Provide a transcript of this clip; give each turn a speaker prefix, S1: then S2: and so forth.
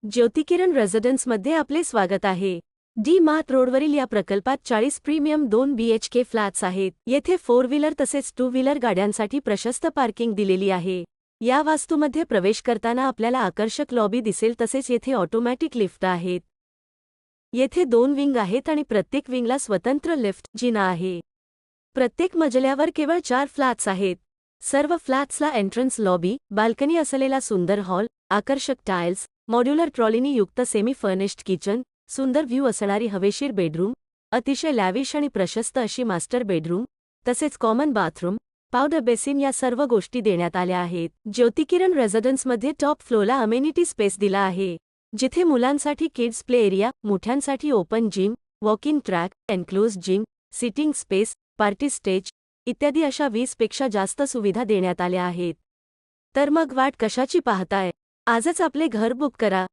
S1: ज्योतिकिरण रेसिडेन्समध्ये आपले स्वागत आहे. डी मार्ट रोडवरील या प्रकल्पात 40 प्रीमियम 2 BHK फ्लॅट्स आहेत. येथे 4 व्हीलर तसेच 2 व्हीलर गाड्यांसाठी प्रशस्त पार्किंग दिलेली आहे. या वास्तूमध्ये प्रवेश करताना आपल्याला आकर्षक लॉबी दिसेल तसेच येथे ऑटोमॅटिक लिफ्ट आहेत. येथे 2 विंग आहेत आणि प्रत्येक विंगला स्वतंत्र लिफ्ट जिना आहे. प्रत्येक मजल्यावर केवळ 4 फ्लॅट्स आहेत. सर्व फ्लॅट्सला एंट्रन्स लॉबी, बाल्कनी असलेला सुंदर हॉल, आकर्षक टाइल्स, मॉड्युलर ट्रॉलीनी युक्त सेमी फर्निश्ड किचन, सुंदर व्ह्यू असणारी हवेशीर बेडरूम, अतिशय लॅविश आणि प्रशस्त अशी मास्टर बेडरूम, तसेच कॉमन बाथरूम, पावडर बेसिन या सर्व गोष्टी देण्यात आल्या आहेत. ज्योतिकिरण रेसिडेन्समध्ये टॉप फ्लोअरला अमेनिटी स्पेस दिला आहे, जिथे मुलांसाठी किड्स प्ले एरिया, मोठ्यांसाठी open gym, walk in track, enclosed gym, sitting space, party stage इत्यादी अशा 20 पेक्षा जास्त सुविधा देण्यात आल्या आहेत. तर मग वाट कशाची पाहताय? आजच आपले घर बुक करा.